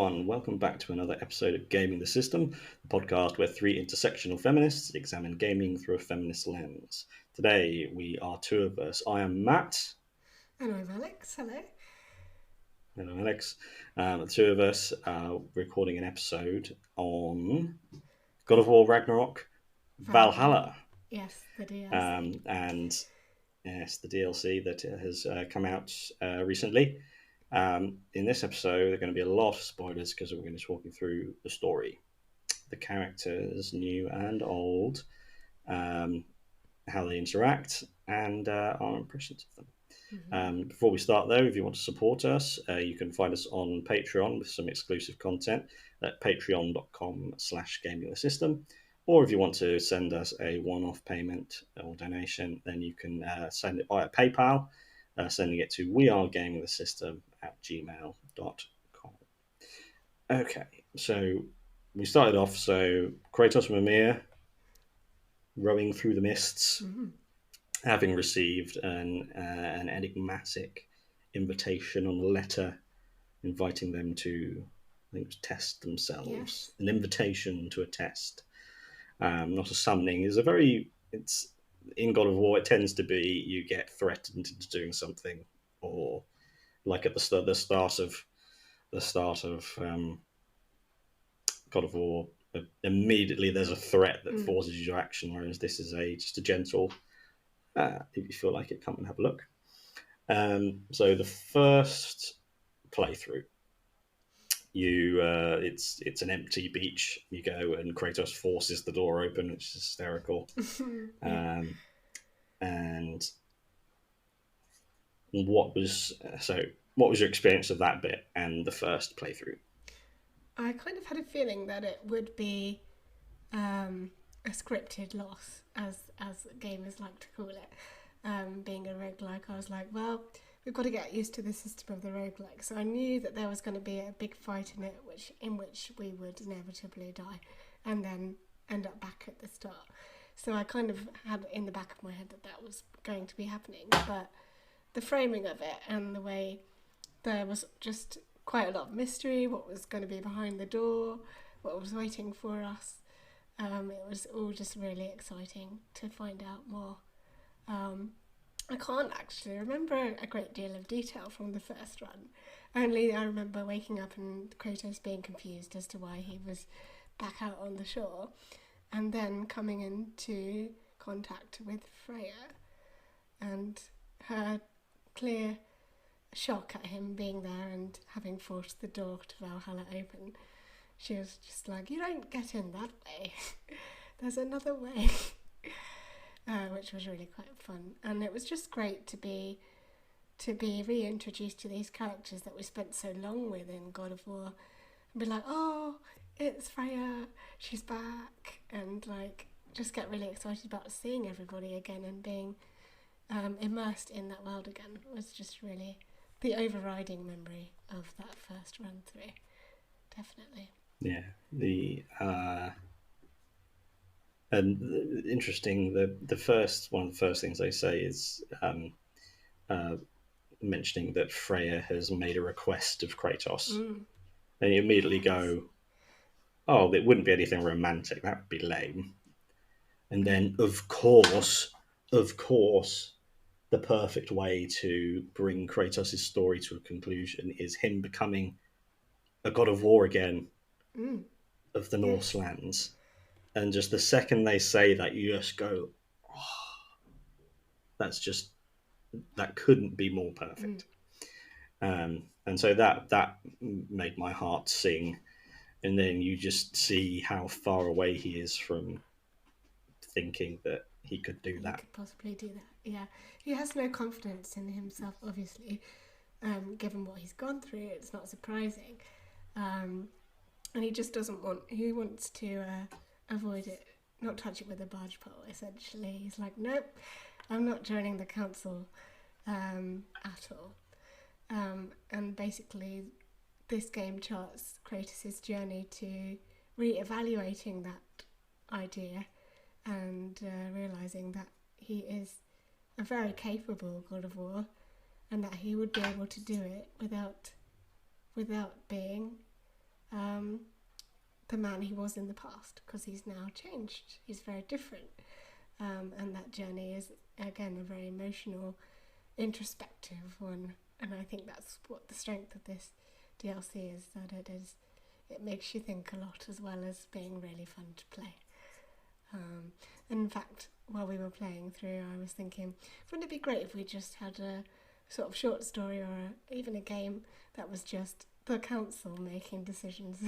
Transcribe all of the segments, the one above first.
everyone. Welcome back to another episode of Gaming the System, the podcast where three intersectional feminists examine gaming through a feminist lens. Today, we are two of us. I am Matt. And I'm Alex. Hello. Hello, Alex. The two of us are recording an episode on God of War Ragnarok Valhalla. Yes, the DLC. And yes, the DLC that has come out recently. In this episode, there are going to be a lot of spoilers because we're going to be talking through the story, the characters, new and old, how they interact, and our impressions of them. Before we start, though, if you want to support us, you can find us on Patreon with some exclusive content at patreon.com/gamingthesystem. Or if you want to send us a one-off payment or donation, then you can send it via PayPal, sending it to wearegamingthesystem@gmail.com. Okay, so we started off, so Kratos and Mimir rowing through the mists, having received an enigmatic invitation on a letter inviting them to, I think it was test themselves. Yes. An invitation to a test, not a summoning. It's in God of War. It tends to be you get threatened into doing something, or like at the start of God of War, immediately there's a threat that forces you to action. Whereas this is just a gentle. If you feel like it, come and have a look. So the first playthrough, it's an empty beach. You go and Kratos forces the door open, which is hysterical. And what was your experience of that bit and the first playthrough? I kind of had a feeling that it would be a scripted loss, as gamers like to call it. Being a roguelike, I was like, well, we've got to get used to the system of the roguelike. So I knew that there was going to be a big fight in it, in which we would inevitably die and then end up back at the start. So I kind of had in the back of my head that was going to be happening. But the framing of it and the way there was just quite a lot of mystery, what was going to be behind the door, what was waiting for us. It was all just really exciting to find out more. I can't actually remember a great deal of detail from the first run. Only I remember waking up and Kratos being confused as to why he was back out on the shore, and then coming into contact with Freya and her clear shock at him being there and having forced the door to Valhalla open. She was just like, you don't get in that way. There's another way. Which was really quite fun. And it was just great to be reintroduced to these characters that we spent so long with in God of War. And be like, oh, it's Freya, she's back. And like, just get really excited about seeing everybody again and being immersed in that world again. It was just really the overriding memory of that first run through. Definitely. Yeah, and interesting. The first one of the first things they say is mentioning that Freya has made a request of Kratos, and you immediately go, "Oh, it wouldn't be anything romantic. That would be lame." And then, of course, the perfect way to bring Kratos' story to a conclusion is him becoming a god of war again of the Norse lands. And just the second they say that, you just go, oh, that couldn't be more perfect. And so that made my heart sing. And then you just see how far away he is from thinking that he could do that. He could possibly do that. Yeah, he has no confidence in himself, obviously. Given what he's gone through, it's not surprising. And he just doesn't want. He wants to avoid it, not touch it with a barge pole. Essentially, he's like, nope, I'm not joining the council at all. And basically, this game charts Kratos' journey to re-evaluating that idea and realising that he is a very capable God of War and that he would be able to do it without being the man he was in the past, because he's now changed. He's very different. And that journey is, again, a very emotional, introspective one. And I think that's what the strength of this DLC is, that it makes you think a lot as well as being really fun to play. And in fact, while we were playing through, I was thinking, wouldn't it be great if we just had a sort of short story or even a game that was just the council making decisions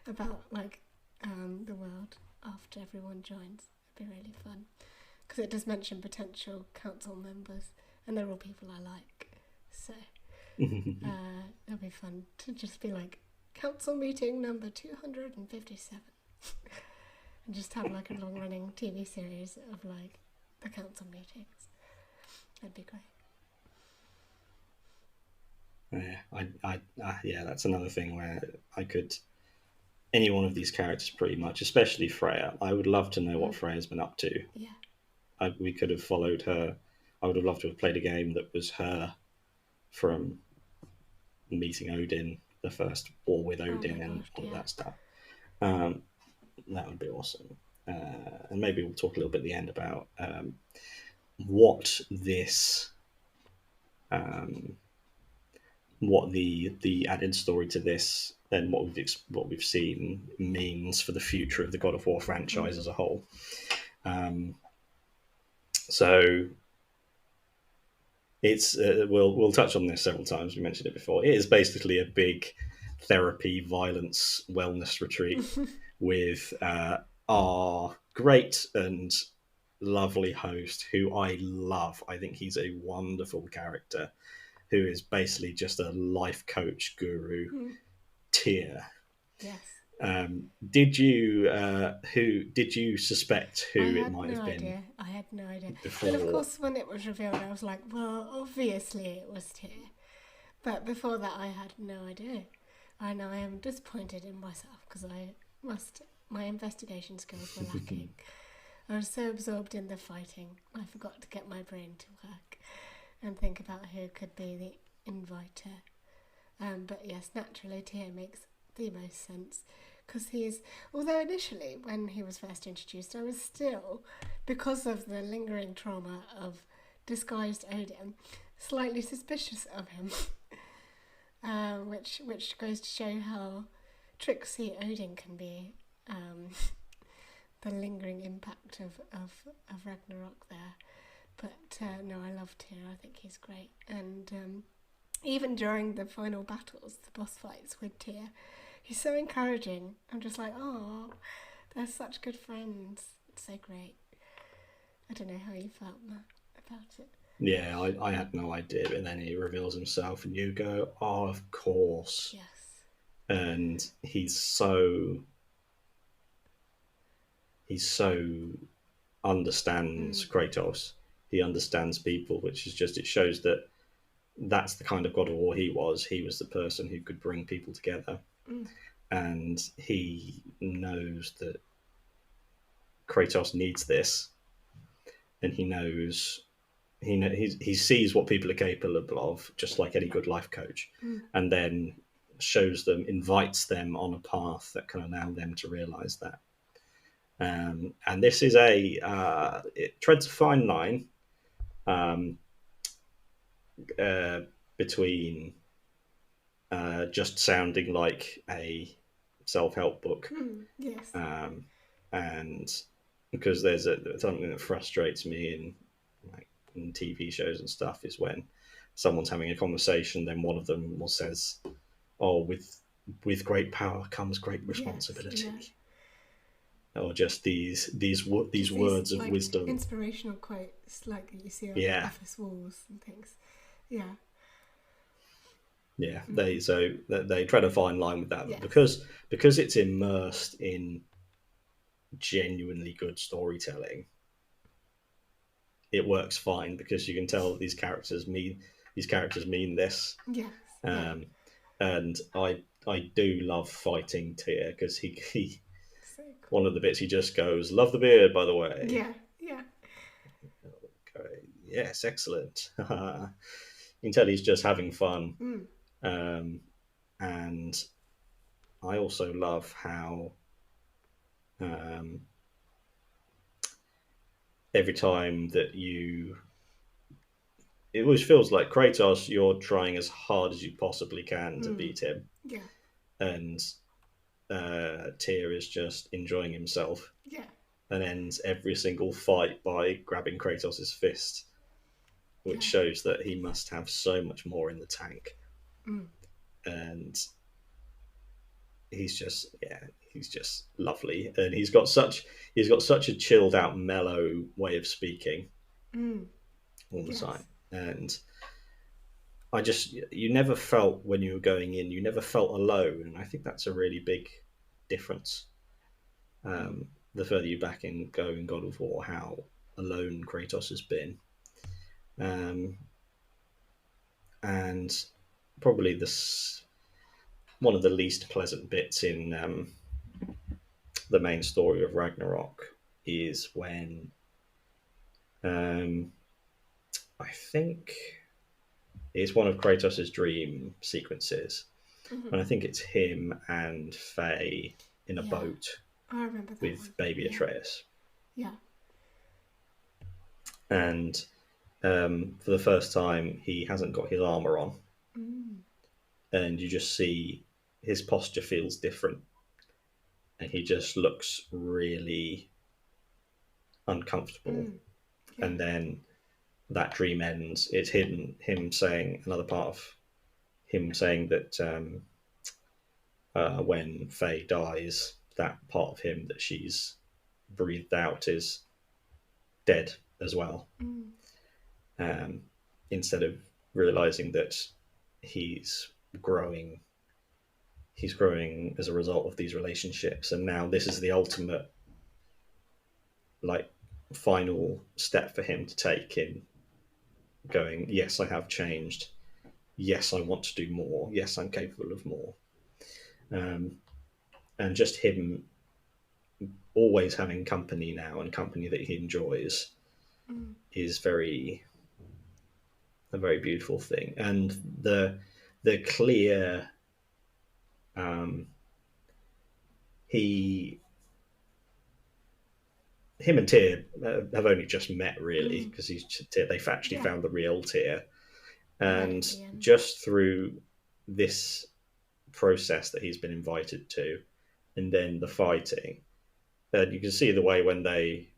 about like the world after everyone joins. It'd be really fun, because it does mention potential council members, and they're all people I like. So it'll be fun to just be like council meeting number 257, and just have like a long running TV series of like the council meetings. That'd be great. Yeah, that's another thing where I could, any one of these characters pretty much, especially Freya. I would love to know what Freya's been up to. Yeah. We could have followed her. I would have loved to have played a game that was her from meeting Odin, the first war with Odin, and all of that stuff. That would be awesome. And maybe we'll talk a little bit at the end about what this. What the added story to this and what we've seen means for the future of the God of War franchise as a whole. So it's we'll touch on this several times. We mentioned it before. It is basically a big therapy, violence, wellness retreat with our great and lovely host, who I love. I think he's a wonderful character, who is basically just a life coach guru, Tyr. Yes. Did you suspect who it might have been? I had no idea. Before. But of course, when it was revealed, I was like, well, obviously it was Tyr. But before that, I had no idea. I know I am disappointed in myself, because my investigation skills were lacking. I was so absorbed in the fighting, I forgot to get my brain to work and think about who could be the inviter. But yes, naturally Tyr makes the most sense, because although initially when he was first introduced, I was still, because of the lingering trauma of disguised Odin, slightly suspicious of him. Which goes to show how tricksy Odin can be. The lingering impact of Ragnarok there. But no, I love Tyr. I think he's great. And even during the final battles, the boss fights with Tyr, he's so encouraging. I'm just like, oh, they're such good friends. It's so great. I don't know how you felt about it. Yeah, I had no idea, but then he reveals himself, and you go, oh, of course. Yes. And he's so understands Kratos. He understands people, which is just, it shows that that's the kind of God of War he was. He was the person who could bring people together. And he knows that Kratos needs this, and he sees what people are capable of, just like any good life coach, and then shows them, invites them on a path that can allow them to realize that. And this is it treads a fine line between just sounding like a self-help book. Yes. And because there's something that frustrates me in TV shows and stuff, is when someone's having a conversation, then one of them says, oh, with great power comes great responsibility. Yes, yeah. Or just these words of like wisdom, inspirational quotes like you see on office walls and things. They tread a fine line with that, because it's immersed in genuinely good storytelling. It works fine, because you can tell these characters mean this. Yes. And I do love fighting Tyr, because he so cool. One of the bits he just goes, "Love the beard, by the way." Yeah. Okay. Yes, excellent. You can tell he's just having fun. And I also love how um, every time that it always feels like Kratos, you're trying as hard as you possibly can to Mm. beat him, Yeah. and Tyr is just enjoying himself Yeah. and ends every single fight by grabbing Kratos' fist, which Yeah. shows that he must have so much more in the tank. Mm. And he's just lovely, and he's got such a chilled out, mellow way of speaking Mm. all the time. Yes. And you never felt when you were going in, you never felt alone, and I think that's a really big difference. Mm. The further you back in go in God of War, how alone Kratos has been, um, and probably this one of the least pleasant bits in the main story of Ragnarok is when um, I think it's one of Kratos' dream sequences, Mm-hmm. and I think it's him and Faye in a Yeah. boat I remember that one. with baby Yeah. Atreus, Yeah. and for the first time he hasn't got his armor on, Mm. and you just see his posture feels different, and he just looks really uncomfortable. Mm. Yeah. And then that dream ends. It's him saying another part of him saying that when Faye dies, that part of him that she's breathed out is dead as well. Mm. Um, Instead of realizing that he's growing, he's growing as a result of these relationships, and now this is the ultimate, like, final step for him to take in going, yes, I have changed. Yes, I want to do more. Yes, I'm capable of more. Um, and just him always having company now, and company that he enjoys, Mm. is a very beautiful thing. And the clear um, he him and Tyr have only just met, really, Mm. because they've actually Yeah. found the real Tyr, Right and at the end. just through this process that he's been invited to, and then the fighting, you can see the way when they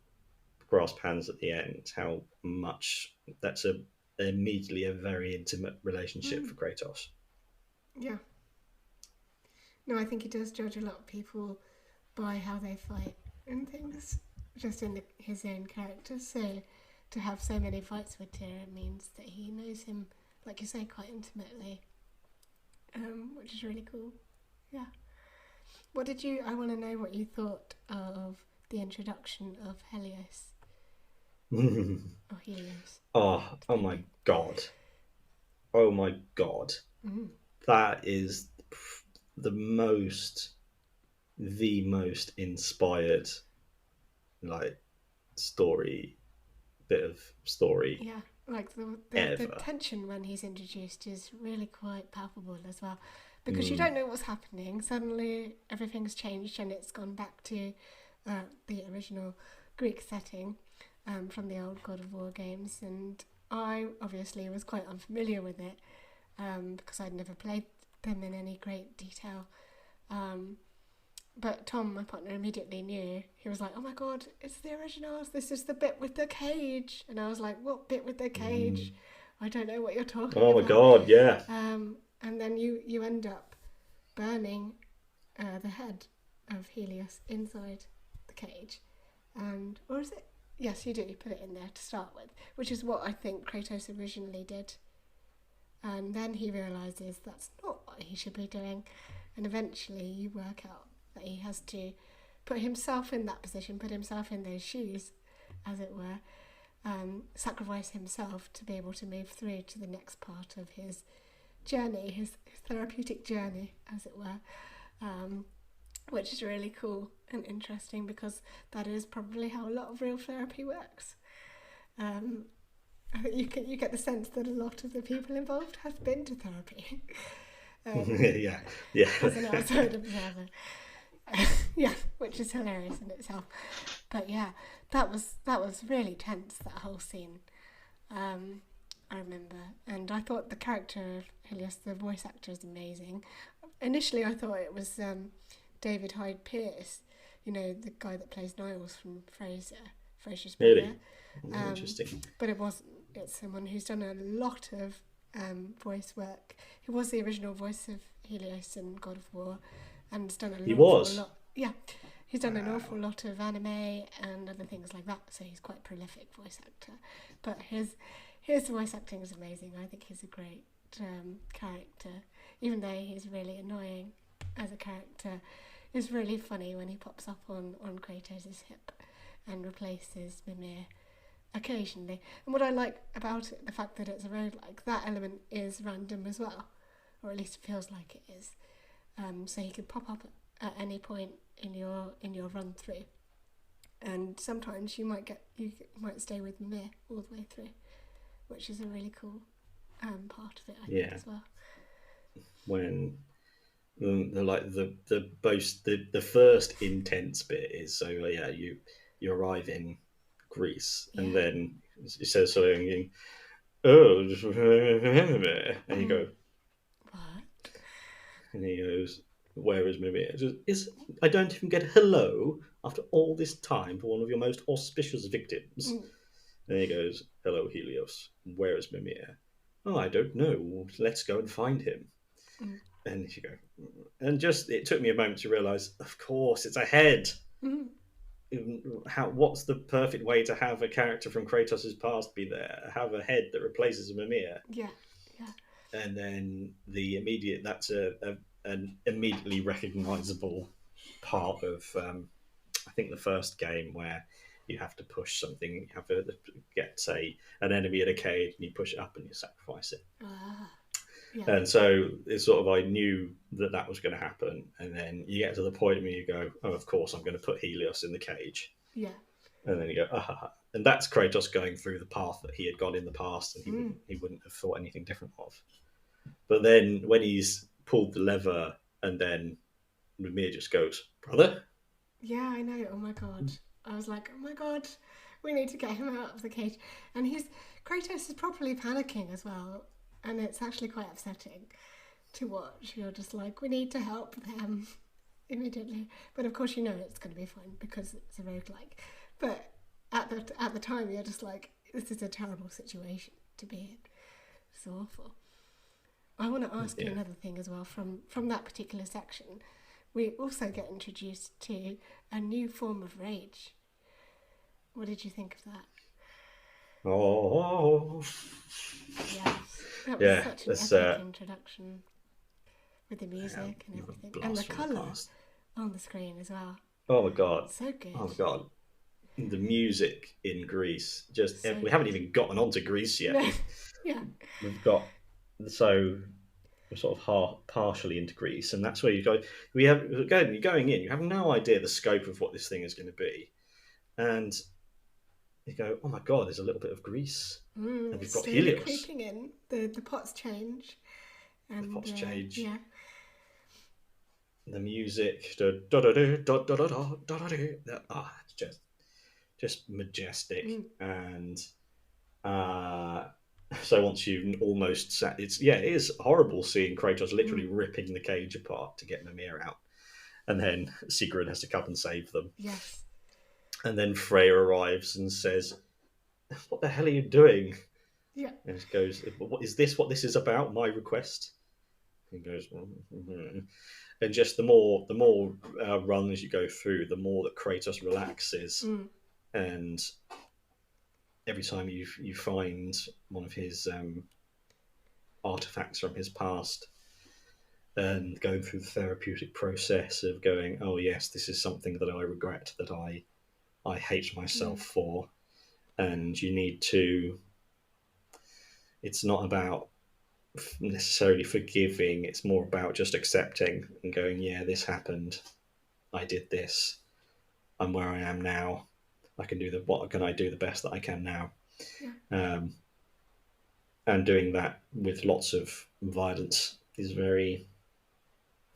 grasp hands at the end, how much that's immediately a very intimate relationship Mm. for Kratos. Yeah. No, I think he does judge a lot of people by how they fight and things, just in his own character. So to have so many fights with Tyr means that he knows him, like you say, quite intimately, which is really cool. Yeah. What did you? I want to know what you thought of the introduction of Helios or Helios, Oh my depending. god! Oh my god! Mm. That is the most the most inspired, like, story bit of story Yeah, like the ever. tension when he's introduced is really quite palpable as well, because you Mm, don't know what's happening. Suddenly everything's changed and it's gone back to the original Greek setting from the old God of War games, and I obviously was quite unfamiliar with it because I'd never played them in any great detail. Um, but Tom, my partner, immediately knew. He was like, "Oh my god, it's the originals. This is the bit with the cage." And I was like, "What bit with the mm. cage? I don't know what you're talking Oh my about." god! Yeah. And then you end up burning the head of Helios inside the cage, and or is it? Yes, you do. You put it in there to start with, which is what I think Kratos originally did. And then he realizes that's not what he should be doing, and eventually you work out that he has to put himself in that position, put himself in those shoes, as it were, sacrifice himself to be able to move through to the next part of his journey, his therapeutic journey, as it were, which is really cool and interesting because that is probably how a lot of real therapy works. Um, you get the sense that a lot of the people involved have been to therapy. Yeah, yeah. as an outside observer. Yeah, which is hilarious in itself. But yeah, that was really tense. That whole scene. Um, I remember, and I thought the character of Helios, the voice actor, is amazing. Initially, I thought it was David Hyde Pierce, the guy that plays Niles from Frasier's brother. Really Um, interesting. but it wasn't. It's someone who's done a lot of voice work. He was the original voice of Helios in God of War, and has done an He awful was. lot. Yeah, he's done an awful Wow. lot of anime and other things like that. So he's quite a prolific voice actor. But his voice acting is amazing. I think he's a great character, even though he's really annoying as a character. It's really funny when he pops up on Kratos' hip and replaces Mimir occasionally. And what I like about it, the fact that it's a roguelike, that element is random as well, or at least it feels like it is. So he can pop up at any point in your run through, and sometimes you might stay with Mimir all the way through, which is a really cool part of it, I think, Yeah. as well. When the first intense bit is so yeah you arrive in Greece Yeah. and then it says something, oh, and you go, What? and he goes, where is Mimir? Is I don't even get a hello after all this time for one of your most auspicious victims. Mm, And he goes, hello Helios, where is Mimir? Oh, I don't know, let's go and find him. mm, And you go, and just it took me a moment to realize, of course, it's a head. mm. What's the perfect way to have a character from Kratos' past be there? Have a head that replaces a Mimir, Yeah, yeah. and then that's an immediately recognizable part of I think the first game where you have to push something, you have to get say an enemy in a cave, and you push it up and you sacrifice it. Ah, yeah, And so it's sort of I knew that was going to happen, and then you get to the point where you go, "Oh, of course, I'm going to put Helios in the cage," yeah. and then you go, "Ah," and that's Kratos going through the path that he had gone in the past, and Mm. he wouldn't have thought anything different of. But then when he's pulled the lever, and then Mimir just goes, "Brother." Yeah, I know. Oh my god. I was like, oh my god, we need to get him out of the cage. And Kratos is properly panicking as well. And it's actually quite upsetting to watch. You're just like, we need to help them immediately. But of course, you know it's going to be fine because it's a roguelike. But at the time, you're just like, this is a terrible situation to be in. It's awful. I want to ask you Yeah. another thing as well from that particular section. We also get introduced to a new form of rage. What did you think of that? Oh, Yes, that was yeah. such an That's epic introduction with the yeah, music and a everything, and the blast from the colour past. on the screen as well. Oh my god. So Oh good, my god. The music in Greece. Just so we haven't good. even gotten onto Greece yet. No, yeah, We've got so we're sort of partially into Greece, and that's where you go. We have again, you're going in. You have no idea the scope of what this thing is going to be, and you go, "Oh my god, there's a little bit of Greece, and we've it's got slowly Helios." creeping in. The pots change, The and pops change, yeah, the music, da da da da da da da da da da. It's just majestic, mm, and uh, so once you've almost sat, it is horrible seeing Kratos mm, literally ripping the cage apart to get Mimir out, and then Sigrid has to come and save them, yes, and then Freya arrives and says, "What the hell are you doing?" yeah, And he goes, "What is this? What this is about? My request?" He goes, "Mm-hmm." And just the more runs you go through, the more that Kratos relaxes, mm, and every time you find one of his artifacts from his past, and going through the therapeutic process of going, oh yes, this is something that I regret, that I hate myself mm, for, and you need to. It's not about necessarily forgiving. It's more about just accepting and going, yeah, this happened. I did this. I'm where I am now. I can do what can I do the best that I can now. yeah, Um, and doing that with lots of violence is very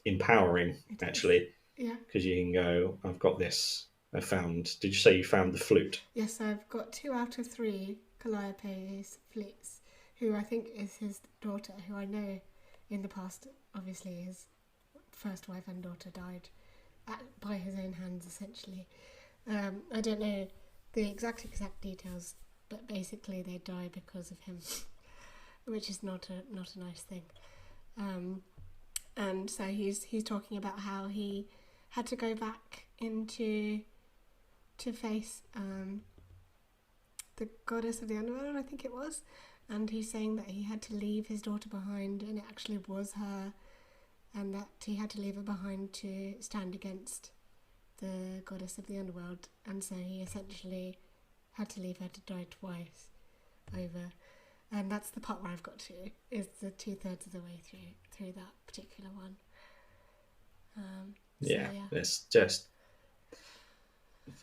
empowering, It is. actually, Yeah. because you can go, I've got this. I found. Did you say you found the flute? Yes, I've got 2 out of 3 Calliope's flutes, who I think is his daughter, who I know in the past, obviously, his first wife and daughter died by his own hands, essentially. I don't know the exact details, but basically they die because of him, which is not a nice thing. And so he's talking about how he had to go back to face the goddess of the underworld, I think it was, and he's saying that he had to leave his daughter behind, and it actually was her, and that he had to leave her behind to stand against the goddess of the underworld, and so he essentially had to leave her to die twice over. And that's the part where I've got to, is the 2/3 of the way through that particular one. Yeah, yeah. it's just,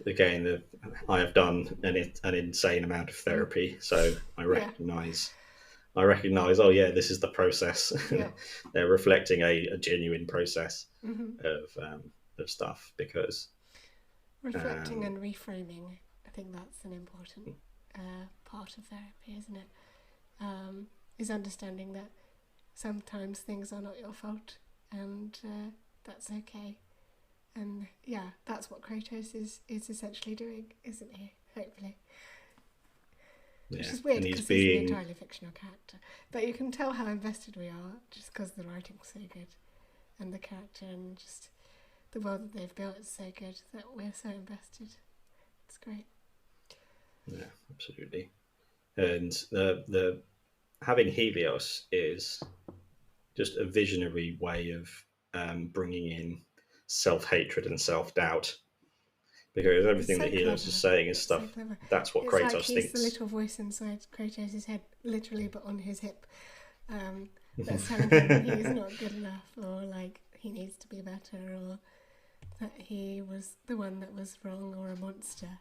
again, I have done an insane amount of therapy, so I recognise. I recognise. Oh yeah, this is the process. Yeah. They're reflecting a genuine process Mm-hmm. of stuff, because Reflecting and reframing. I think that's an important part of therapy, isn't it? Is understanding that sometimes things are not your fault, and that's okay. And yeah, that's what Kratos is essentially doing, isn't he? Hopefully. yeah, Which is weird and because he's an entirely fictional character. But you can tell how invested we are just because the writing's so good, and the character, and just the world that they've built is so good that we're so invested. It's great. Yeah, absolutely. And the having Helios is just a visionary way of bringing in self-hatred and self-doubt, because everything that Helios is saying is stuff. So clever. That's what It's Kratos like he's thinks. the little voice inside Kratos' head, literally, but on his hip. That's telling him he's not good enough, or like he needs to be better, or that he was the one that was wrong, or a monster.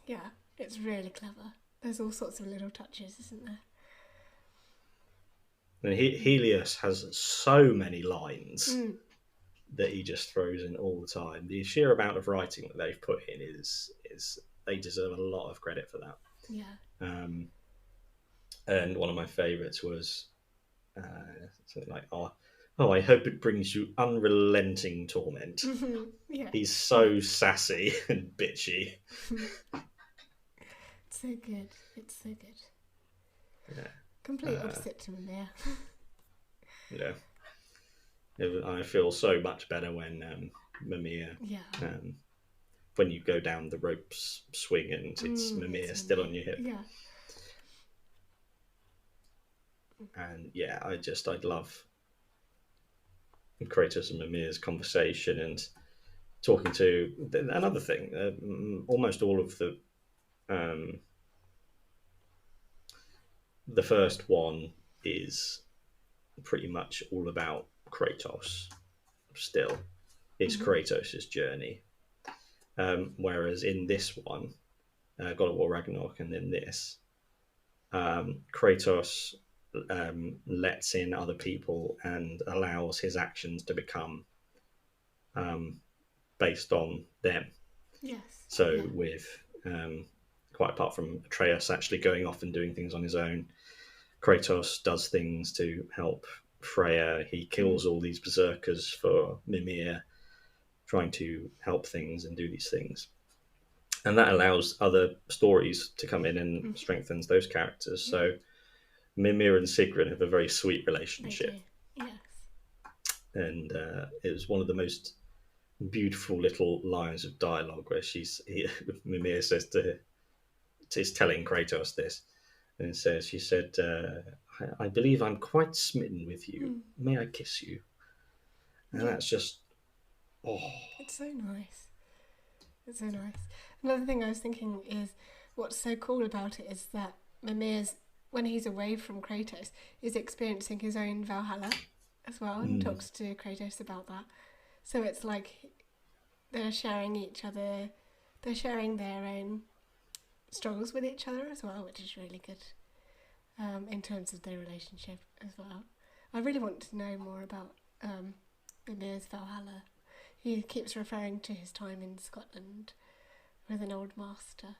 Yeah, it's really clever. There's all sorts of little touches, isn't there? And Helios has so many lines that he just throws in all the time. The sheer amount of writing that they've put in is they deserve a lot of credit for that. Yeah. And one of my favourites was something like, "Oh, I hope it brings you unrelenting torment." Mm-hmm. Yeah. He's so sassy and bitchy. It's so good. It's so good. Yeah. Complete opposite to Mimir. Yeah. I feel so much better when Mimir. Yeah. When you go down the ropes swing and it's Mimir still on your hip. Yeah. And yeah, I'd love Kratos and Mimir's conversation, and talking to another thing. Almost all of the first one is pretty much all about Kratos. Still, it's Kratos' journey. Whereas in this one, God of War Ragnarok, and then this, Kratos lets in other people and allows his actions to become based on them. Yes. So with quite apart from Atreus actually going off and doing things on his own, Kratos does things to help Freya. He kills all these berserkers for Mimir, trying to help things and do these things. And that allows other stories to come in and strengthens those characters. So Mimir and Sigrid have a very sweet relationship. Yes. And it was one of the most beautiful little lines of dialogue where Mimir says is telling Kratos this, and she said, I believe I'm quite smitten with you. May I kiss you? And that's just, It's so nice. It's so nice. Another thing I was thinking is, what's so cool about it is that Mimir's, when he's away from Kratos, is experiencing his own Valhalla as well, and talks to Kratos about that. So it's like they're sharing they're sharing their own struggles with each other as well, which is really good in terms of their relationship as well. I really want to know more about Emir's Valhalla. He keeps referring to his time in Scotland with an old master,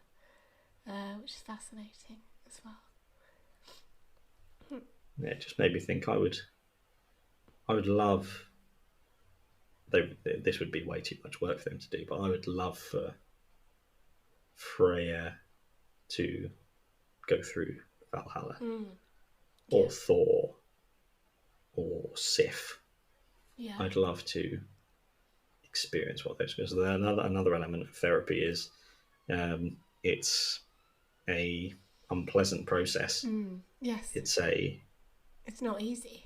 which is fascinating as well. Yeah, it just made me think I would love. This would be way too much work for them to do, but I would love for Freya to go through Valhalla, or Thor, or Sif. Yeah. I'd love to experience what those, because another element of therapy is it's a unpleasant process. Yes. It's not easy.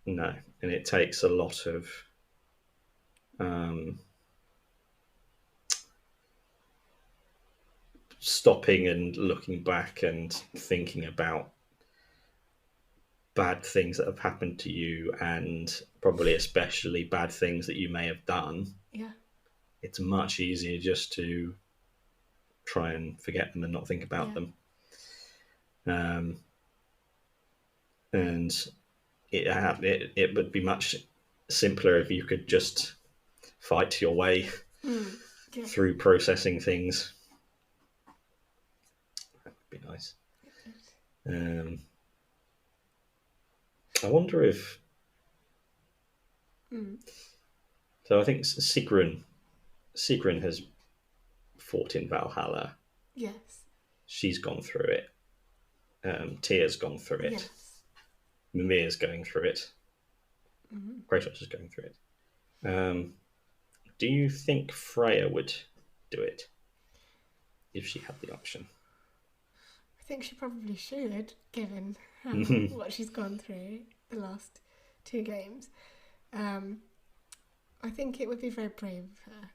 No, and it takes a lot of stopping and looking back and thinking about bad things that have happened to you, and probably especially bad things that you may have done. Yeah. It's much easier just to try and forget them and not think about them. And it would be much simpler if you could just fight your way through processing things. That would be nice. I wonder if. So I think Sigrun has fought in Valhalla. Yes. She's gone through it. Tia's gone through it. Yes. Mimir's going through it. Kratos is going through it. Do you think Freya would do it if she had the option? I think she probably should, given what she's gone through the last 2 games. I think it would be very brave of her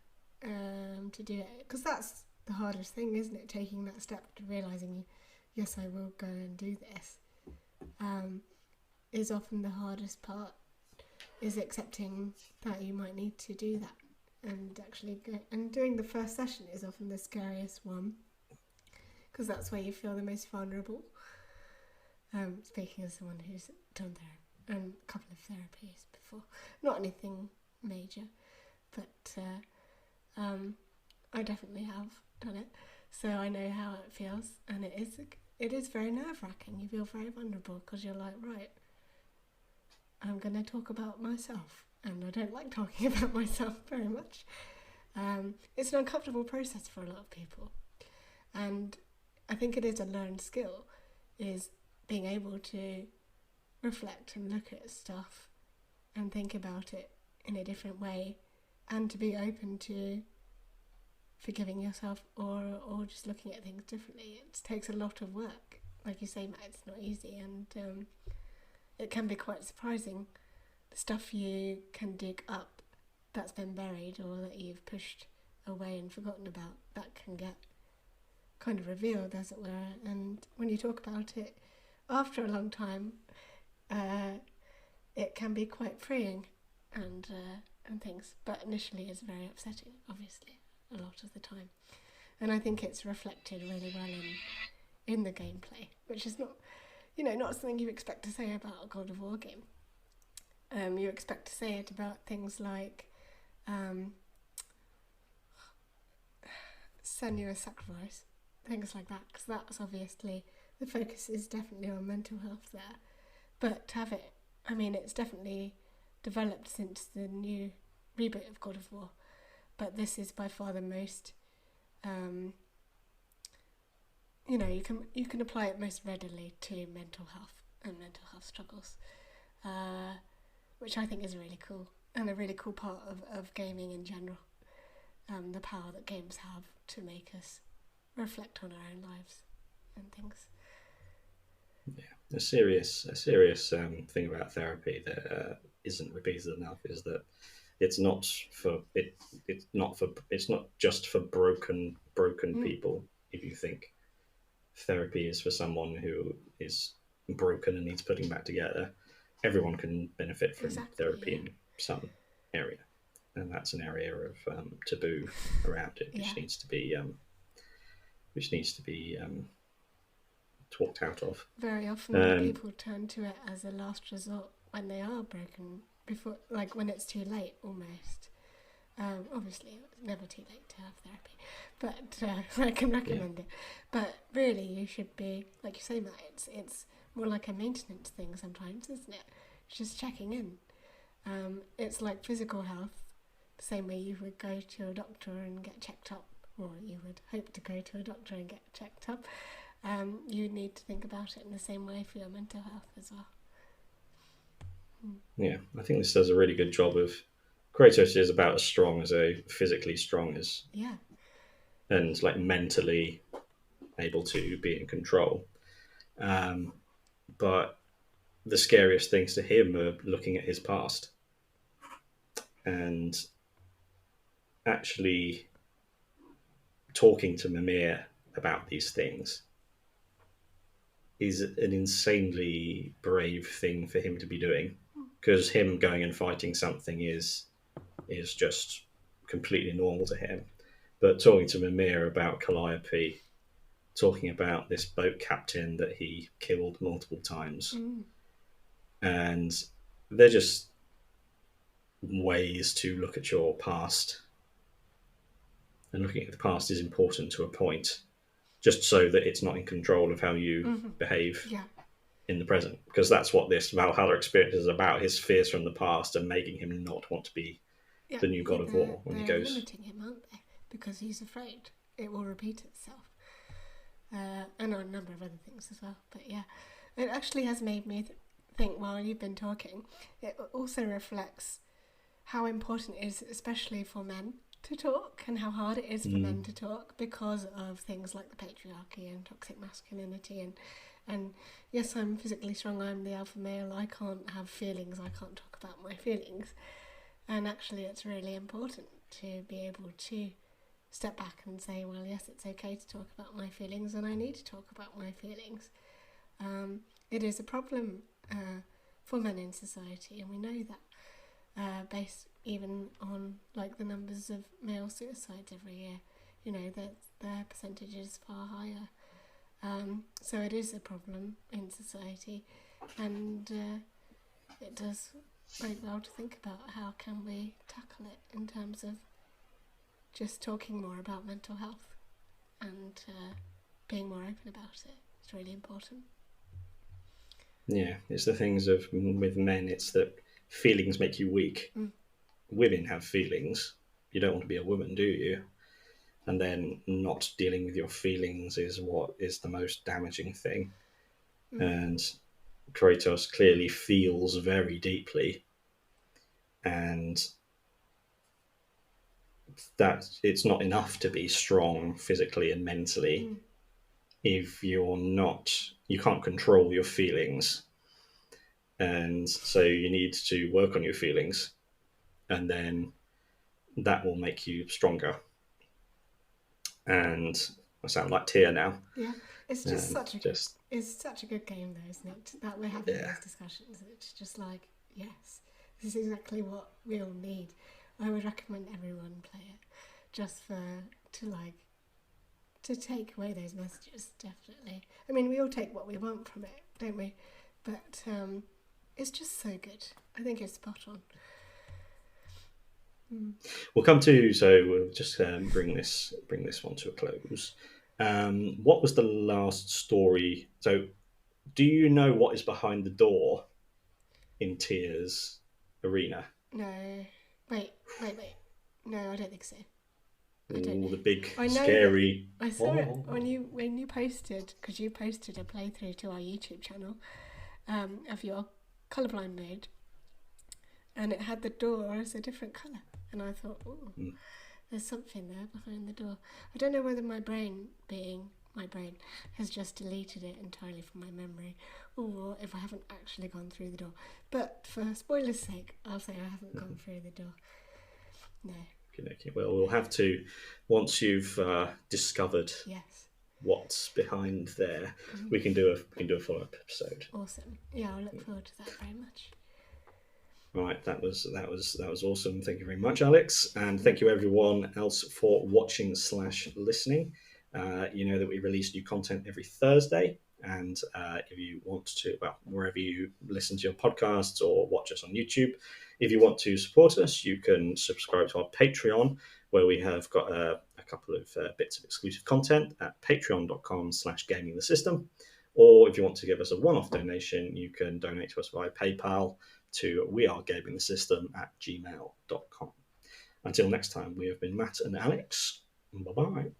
to do it, because that's the hardest thing, isn't it? Taking that step to realising, yes, I will go and do this, is often the hardest part, is accepting that you might need to do that, and actually go. And doing the first session is often the scariest one, because that's where you feel the most vulnerable. Speaking as someone who's done a couple of therapies before, not anything major, but I definitely have done it, so I know how it feels, and it is very nerve-wracking. You feel very vulnerable because you're like, right, I'm going to talk about myself, and I don't like talking about myself very much. It's an uncomfortable process for a lot of people, and I think it is a learned skill, is being able to reflect and look at stuff and think about it in a different way, and to be open to forgiving yourself or just looking at things differently. It takes a lot of work. Like you say, Matt, it's not easy, and it can be quite surprising, the stuff you can dig up that's been buried or that you've pushed away and forgotten about, that can get kind of revealed, as it were. And when you talk about it after a long time, it can be quite freeing and things, but initially it's very upsetting, obviously, a lot of the time. And I think it's reflected really well in the gameplay, which is not something you expect to say about a God of War game. You expect to say it about things like strenuous sacrifice, things like that, because that's obviously, the focus is definitely on mental health there. But to have it, it's definitely developed since the new reboot of God of War, but this is by far the most, you can apply it most readily to mental health and mental health struggles, which I think is really cool, and a really cool part of gaming in general, the power that games have to make us reflect on our own lives and things. Yeah, a serious thing about therapy that isn't repeated enough is that it's not just for broken people. If you think therapy is for someone who is broken and needs putting back together, everyone can benefit from therapy in some area, and that's an area of taboo around it, which needs to be talked out of. Very often people turn to it as a last resort when they are broken, before, like when it's too late almost. Obviously, it's never too late to have therapy, but I can recommend it. But really, you should be, like you say, Matt, it's more like a maintenance thing sometimes, isn't it? It's just checking in. It's like physical health, the same way you would go to a doctor and get checked up, or you would hope to go to a doctor and get checked up. You need to think about it in the same way for your mental health as well. Yeah, I think this does a really good job of. Kratos is about as strong as a physically strong as, Yeah. and like mentally able to be in control. But the scariest things to him are looking at his past and actually talking to Mimir about these things is an insanely brave thing for him to be doing, because him going and fighting something is just completely normal to him. But talking to Mimir about Calliope, talking about this boat captain that he killed multiple times, and they're just ways to look at your past. And looking at the past is important to a point, just so that it's not in control of how you behave in the present. Because that's what this Valhalla experience is about: his fears from the past and making him not want to be the new god of war when he They're goes. limiting him, aren't they? Because he's afraid it will repeat itself. And a number of other things as well. But yeah, it actually has made me think while you've been talking, it also reflects how important it is, especially for men, to talk, and how hard it is for men to talk because of things like the patriarchy and toxic masculinity. And yes, I'm physically strong, I'm the alpha male, I can't have feelings, I can't talk about my feelings. And actually it's really important to be able to step back and say, well, yes, it's okay to talk about my feelings, and I need to talk about my feelings. It is a problem for men in society, and we know that, based even on like the numbers of male suicides every year. You know, their percentage is far higher. So it is a problem in society, and it does bode well to think about how can we tackle it in terms of just talking more about mental health and being more open about it. It's really important. Yeah, it's the things of with men, it's that feelings make you weak. Women have feelings. You don't want to be a woman, do you? And then not dealing with your feelings is what is the most damaging thing. And Kratos clearly feels very deeply, and that it's not enough to be strong physically and mentally if you can't control your feelings. And so you need to work on your feelings, and then that will make you stronger. And I sound like Tia now. Yeah, it's just it's such a good game though, isn't it? That we're having these discussions. It's just like, yes, this is exactly what we all need. I would recommend everyone play it, just to take away those messages. Definitely. I mean, we all take what we want from it, don't we? But it's just so good. I think it's spot on. We'll come to, so we'll just bring this one to a close. What was the last story? So, do you know what is behind the door in Tia's arena? No. Wait. No, I don't think so. I don't know. The big I know scary. I saw it when you posted, because you posted a playthrough to our YouTube channel of your colourblind mode, and it had the door as a different colour, and I thought, oh, there's something there behind the door. I don't know whether my brain, being my brain, has just deleted it entirely from my memory, or if I haven't actually gone through the door. But for spoilers' sake, I'll say I haven't gone through the door. No. Okay. Well, we'll have to, once you've discovered what's behind there, we can do a follow-up episode. Awesome. Yeah, I'll look forward to that very much. Right, that was awesome. Thank you very much, Alex, and thank you everyone else for watching / listening. You know that we release new content every Thursday. And if you want to, well, wherever you listen to your podcasts or watch us on YouTube, if you want to support us, you can subscribe to our Patreon, where we have got a couple of bits of exclusive content at patreon.com/gamingthesystem. Or if you want to give us a one-off donation, you can donate to us via PayPal to wearegamingthesystem@gmail.com. Until next time, we have been Matt and Alex. Bye-bye.